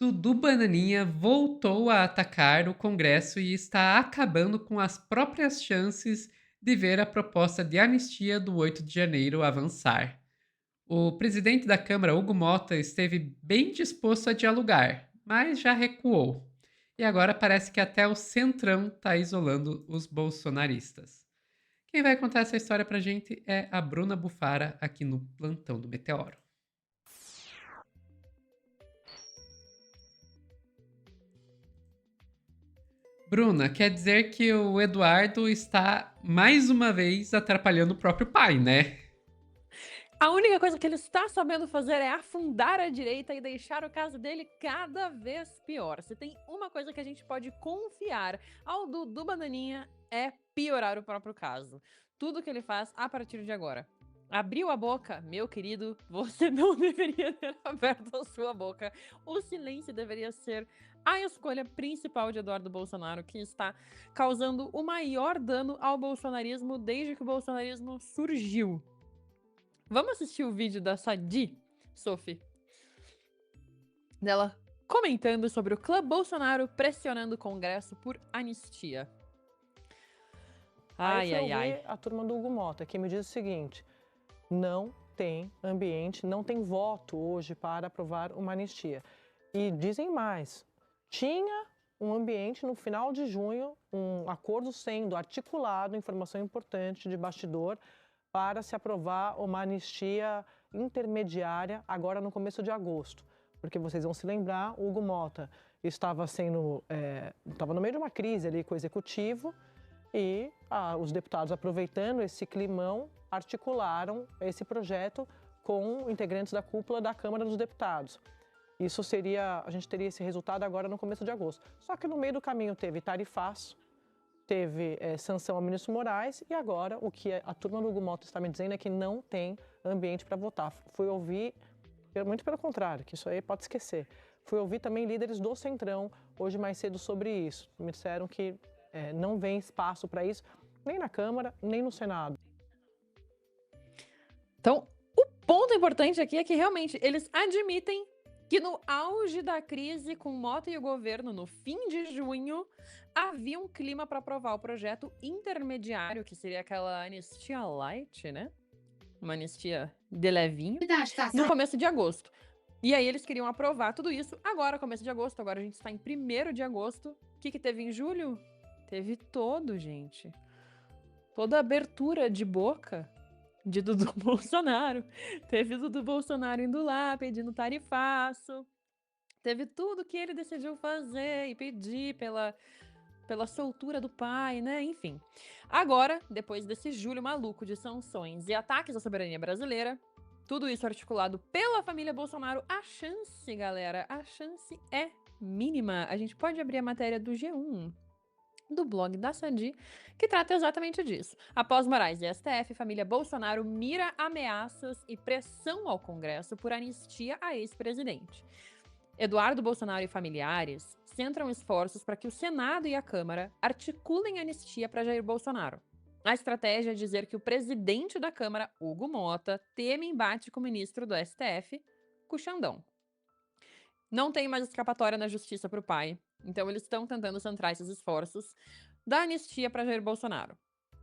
Dudu Bananinha voltou a atacar o Congresso e está acabando com as próprias chances de ver a proposta de anistia do 8 de janeiro avançar. O presidente da Câmara, Hugo Mota, esteve bem disposto a dialogar, mas já recuou. E agora parece que até o Centrão está isolando os bolsonaristas. Quem vai contar essa história pra gente é a Bruna Bufara, aqui no Plantão do Meteoro. Bruna, quer dizer que o Eduardo está mais uma vez atrapalhando o próprio pai, né? A única coisa que ele está sabendo fazer é afundar a direita e deixar o caso dele cada vez pior. Se tem uma coisa que a gente pode confiar ao Dudu Bananinha é piorar o próprio caso. Tudo que ele faz a partir de agora. Abriu a boca, meu querido, você não deveria ter aberto a sua boca. O silêncio deveria ser a escolha principal de Eduardo Bolsonaro, que está causando o maior dano ao bolsonarismo desde que o bolsonarismo surgiu. Vamos assistir o vídeo da Sadi, Sophie, dela comentando sobre o clã Bolsonaro pressionando o Congresso por anistia. Aí fui ouvir a turma do Hugo Mota, que me diz o seguinte: não tem ambiente, não tem voto hoje para aprovar uma anistia. E dizem mais, tinha um ambiente no final de junho, um acordo sendo articulado, informação importante de bastidor, para se aprovar uma anistia intermediária agora no começo de agosto. Porque vocês vão se lembrar, o Hugo Mota estava no meio de uma crise ali com o executivo e os deputados, aproveitando esse climão, articularam esse projeto com integrantes da cúpula da Câmara dos Deputados. Isso seria, a gente teria esse resultado agora no começo de agosto. Só que no meio do caminho teve tarifaço, teve sanção ao ministro Moraes e agora o que a turma do Hugo Mota está me dizendo é que não tem ambiente para votar. Fui ouvir, muito pelo contrário, que isso aí pode esquecer. Fui ouvir também líderes do Centrão hoje mais cedo sobre isso. Me disseram que não vem espaço para isso, nem na Câmara, nem no Senado. Então, o ponto importante aqui é que realmente eles admitem que no auge da crise com Mota e o governo, no fim de junho, havia um clima para aprovar o projeto intermediário, que seria aquela anistia light, né? Uma anistia de levinho, no começo de agosto. E aí eles queriam aprovar tudo isso agora, começo de agosto. Agora a gente está em 1º de agosto. O que teve em julho? Teve gente. Toda a abertura de boca de Dudu Bolsonaro. Teve Dudu Bolsonaro indo lá pedindo tarifaço. Teve tudo que ele decidiu fazer e pedir pela soltura do pai, né? Enfim. Agora, depois desse julho maluco de sanções e ataques à soberania brasileira, tudo isso articulado pela família Bolsonaro, a chance, galera, a chance é mínima. A gente pode abrir a matéria do G1, do blog da Sadi, que trata exatamente disso. Após Moraes e STF, família Bolsonaro mira ameaças e pressão ao Congresso por anistia a ex-presidente. Eduardo Bolsonaro e familiares centram esforços para que o Senado e a Câmara articulem anistia para Jair Bolsonaro. A estratégia é dizer que o presidente da Câmara, Hugo Mota, teme embate com o ministro do STF, Xandão. Não tem mais escapatória na justiça para o pai, então eles estão tentando centrar esses esforços da anistia para Jair Bolsonaro.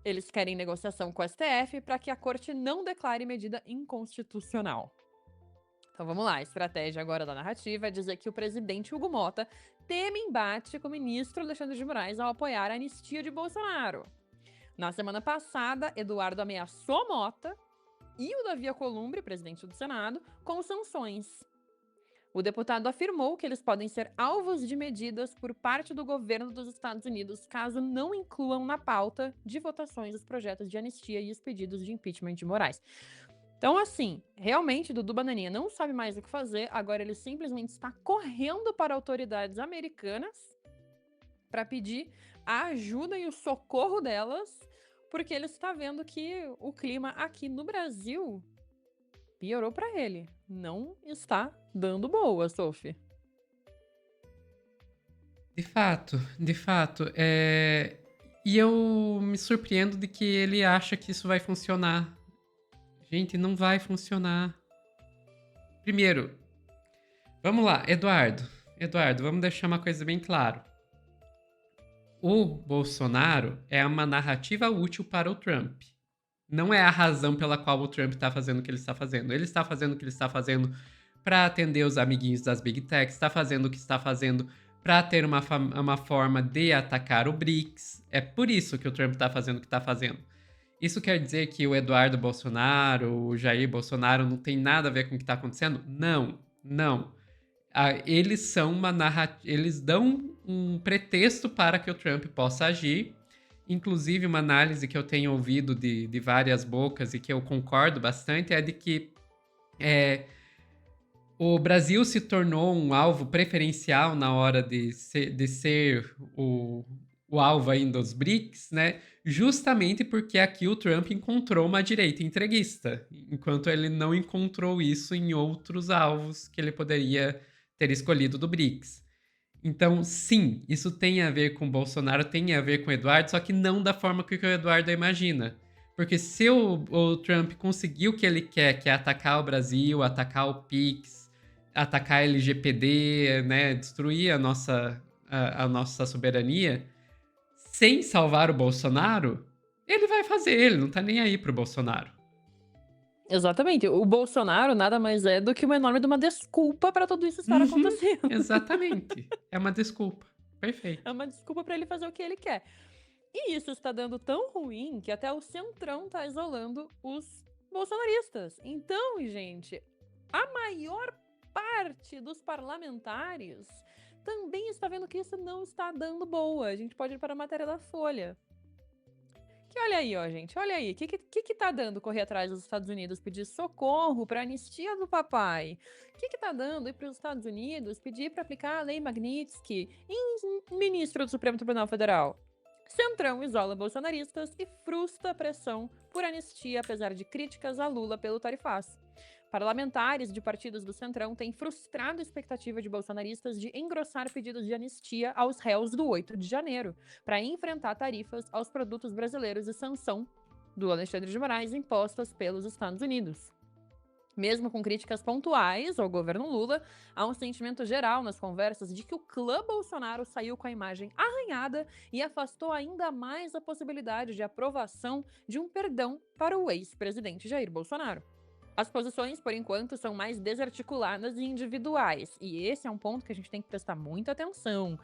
Eles querem negociação com o STF para que a corte não declare medida inconstitucional. Então vamos lá, a estratégia agora da narrativa é dizer que o presidente Hugo Mota teme embate com o ministro Alexandre de Moraes ao apoiar a anistia de Bolsonaro. Na semana passada, Eduardo ameaçou Mota e o Davi Alcolumbre, presidente do Senado, com sanções. O deputado afirmou que eles podem ser alvos de medidas por parte do governo dos Estados Unidos caso não incluam na pauta de votações os projetos de anistia e os pedidos de impeachment de Moraes. Então, assim, realmente, Dudu Bananinha não sabe mais o que fazer, agora ele simplesmente está correndo para autoridades americanas para pedir a ajuda e o socorro delas, porque ele está vendo que o clima aqui no Brasil piorou para ele. Não está dando boa, Sophie. De fato, de fato. E eu me surpreendo de que ele acha que isso vai funcionar. Gente, não vai funcionar. Primeiro, vamos lá, Eduardo. Eduardo, vamos deixar uma coisa bem clara. O Bolsonaro é uma narrativa útil para o Trump. Não é a razão pela qual o Trump está fazendo o que ele está fazendo. Ele está fazendo o que ele está fazendo para atender os amiguinhos das Big Techs, está fazendo o que está fazendo para ter uma forma de atacar o BRICS. É por isso que o Trump está fazendo o que está fazendo. Isso quer dizer que o Eduardo Bolsonaro, o Jair Bolsonaro não tem nada a ver com o que está acontecendo? Não, não. Eles são eles dão um pretexto para que o Trump possa agir. Inclusive, uma análise que eu tenho ouvido de várias bocas e que eu concordo bastante é de que o Brasil se tornou um alvo preferencial na hora de ser o alvo aí dos BRICS, né? Justamente porque aqui o Trump encontrou uma direita entreguista, enquanto ele não encontrou isso em outros alvos que ele poderia ter escolhido do BRICS. Então, sim, isso tem a ver com o Bolsonaro, tem a ver com o Eduardo, só que não da forma que o Eduardo imagina. Porque se o Trump conseguir o que ele quer, que é atacar o Brasil, atacar o PIX, atacar a LGPD, né, destruir a nossa soberania, sem salvar o Bolsonaro, ele vai fazer, ele não tá nem aí pro Bolsonaro. Exatamente. O Bolsonaro nada mais é do que uma enorme de uma desculpa para tudo isso estar acontecendo. Exatamente. É uma desculpa. Perfeito. É uma desculpa para ele fazer o que ele quer. E isso está dando tão ruim que até o Centrão tá isolando os bolsonaristas. Então, gente, a maior parte dos parlamentares também está vendo que isso não está dando boa. A gente pode ir para a matéria da Folha. Que olha aí, ó, gente, olha aí. O que tá dando correr atrás dos Estados Unidos pedir socorro para a anistia do papai? O que tá dando ir para os Estados Unidos pedir para aplicar a lei Magnitsky em ministro do Supremo Tribunal Federal? Centrão isola bolsonaristas e frustra a pressão por anistia, apesar de críticas a Lula pelo tarifaço. Parlamentares de partidos do Centrão têm frustrado a expectativa de bolsonaristas de engrossar pedidos de anistia aos réus do 8 de janeiro, para enfrentar tarifas aos produtos brasileiros e sanção do Alexandre de Moraes impostas pelos Estados Unidos. Mesmo com críticas pontuais ao governo Lula, há um sentimento geral nas conversas de que o clã Bolsonaro saiu com a imagem arranhada e afastou ainda mais a possibilidade de aprovação de um perdão para o ex-presidente Jair Bolsonaro. As posições, por enquanto, são mais desarticuladas e individuais, e esse é um ponto que a gente tem que prestar muita atenção,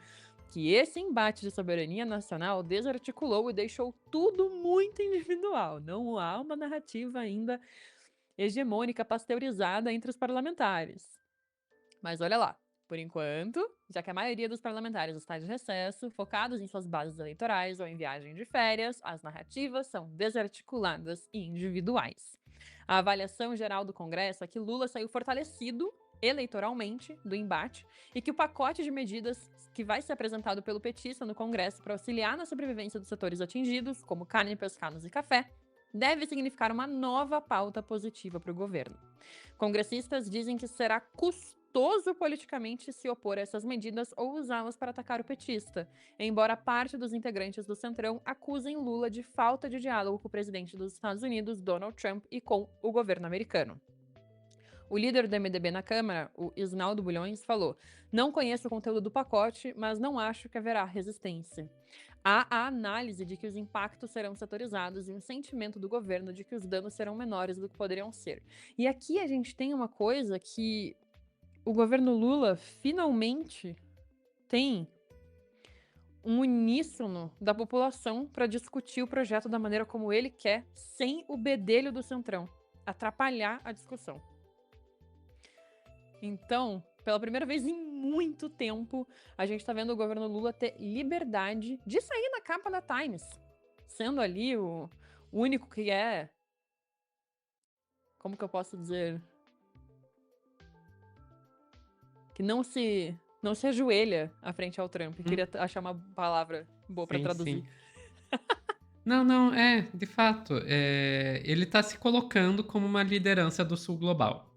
que esse embate de soberania nacional desarticulou e deixou tudo muito individual. Não há uma narrativa ainda hegemônica pasteurizada entre os parlamentares. Mas olha lá, por enquanto, já que a maioria dos parlamentares está de recesso, focados em suas bases eleitorais ou em viagem de férias, as narrativas são desarticuladas e individuais. A avaliação geral do Congresso é que Lula saiu fortalecido eleitoralmente do embate e que o pacote de medidas que vai ser apresentado pelo petista no Congresso para auxiliar na sobrevivência dos setores atingidos, como carne, pescados e café, deve significar uma nova pauta positiva para o governo. Congressistas dizem que será custoso politicamente se opor a essas medidas ou usá-las para atacar o petista, embora parte dos integrantes do Centrão acusem Lula de falta de diálogo com o presidente dos Estados Unidos, Donald Trump, e com o governo americano. O líder do MDB na Câmara, o Isnaldo Bulhões, falou: "Não conheço o conteúdo do pacote, mas não acho que haverá resistência. Há a análise de que os impactos serão setorizados e um sentimento do governo de que os danos serão menores do que poderiam ser." E aqui a gente tem uma coisa que o governo Lula finalmente tem um uníssono da população para discutir o projeto da maneira como ele quer, sem o bedelho do Centrão atrapalhar a discussão. Então, pela primeira vez em muito tempo, a gente tá vendo o governo Lula ter liberdade de sair na capa da Times, sendo ali o único que é... Como que eu posso dizer? Que não se ajoelha à frente ao Trump. Queria achar uma palavra boa para traduzir. Sim. Não, de fato, ele tá se colocando como uma liderança do Sul Global.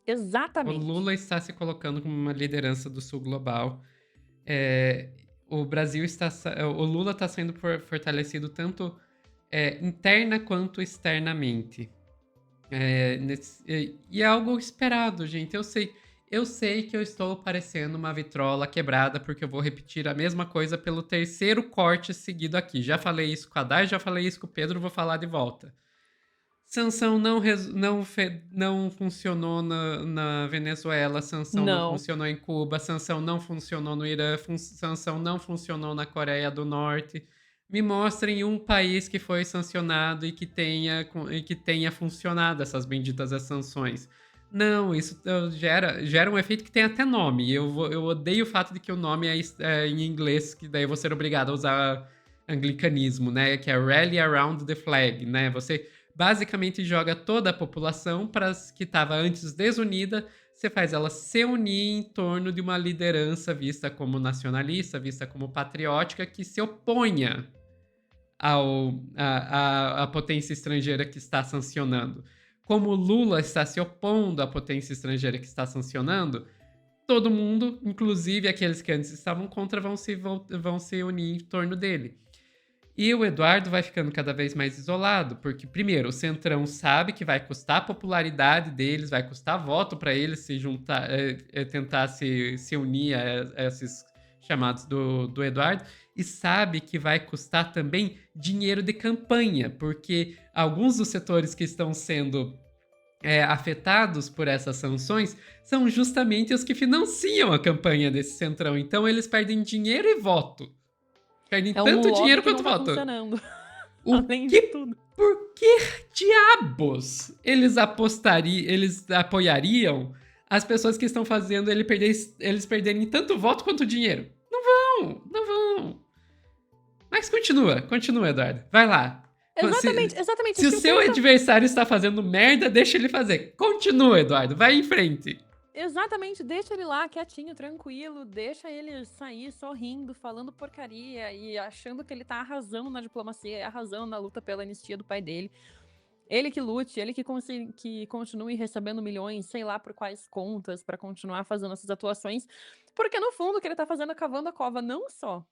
Exatamente. O Lula está se colocando como uma liderança do Sul Global. O Lula está sendo fortalecido tanto interna quanto externamente. E é algo esperado, gente. Eu sei. Eu sei que eu estou parecendo uma vitrola quebrada, porque eu vou repetir a mesma coisa pelo terceiro corte seguido aqui. Já falei isso com a Dai, já falei isso com o Pedro, vou falar de volta. Sanção não funcionou na Venezuela, sanção não Não. funcionou em Cuba, sanção não funcionou no Irã, sanção não funcionou na Coreia do Norte. Me mostrem um país que foi sancionado e que tenha funcionado essas benditas sanções. Não, isso gera um efeito que tem até nome. Eu odeio o fato de que o nome é em inglês, que daí eu vou ser obrigado a usar anglicanismo, né? Que é Rally Around the Flag, né? Você basicamente joga toda a população que estava antes desunida, você faz ela se unir em torno de uma liderança vista como nacionalista, vista como patriótica, que se oponha à potência estrangeira que está sancionando. Como Lula está se opondo à potência estrangeira que está sancionando, todo mundo, inclusive aqueles que antes estavam contra, vão se unir em torno dele. E o Eduardo vai ficando cada vez mais isolado, porque, primeiro, o Centrão sabe que vai custar a popularidade deles, vai custar voto para eles se juntar, tentar se unir a esses chamados do Eduardo, e sabe que vai custar também dinheiro de campanha, porque alguns dos setores que estão sendo afetados por essas sanções são justamente os que financiam a campanha desse Centrão. Então, eles perdem dinheiro e voto. Perdem É um tanto lobby dinheiro que não quanto tá voto. funcionando. O Além de que, tudo. por que diabos eles apoiariam as pessoas que estão fazendo eles perderem tanto voto quanto dinheiro? Não vão. Mas continua, Eduardo. Vai lá. Exatamente. Se o seu adversário está fazendo merda, deixa ele fazer. Continua, Eduardo. Vai em frente. Exatamente, deixa ele lá quietinho, tranquilo, deixa ele sair sorrindo, falando porcaria e achando que ele tá arrasando na diplomacia, arrasando na luta pela anistia do pai dele. Ele que lute, ele que continue recebendo milhões, sei lá por quais contas, pra continuar fazendo essas atuações, porque no fundo o que ele tá fazendo é cavando a cova não só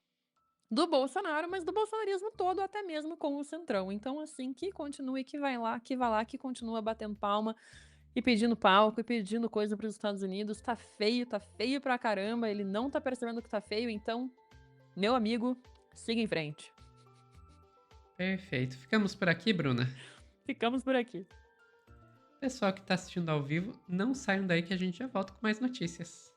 do Bolsonaro, mas do bolsonarismo todo, até mesmo com o Centrão. Então, assim, que continue, que vai lá, que continua batendo palma e pedindo palco e pedindo coisa para os Estados Unidos. Tá feio pra caramba. Ele não tá percebendo que tá feio. Então, meu amigo, siga em frente. Perfeito. Ficamos por aqui, Bruna? Ficamos por aqui. Pessoal que tá assistindo ao vivo, não saiam daí que a gente já volta com mais notícias.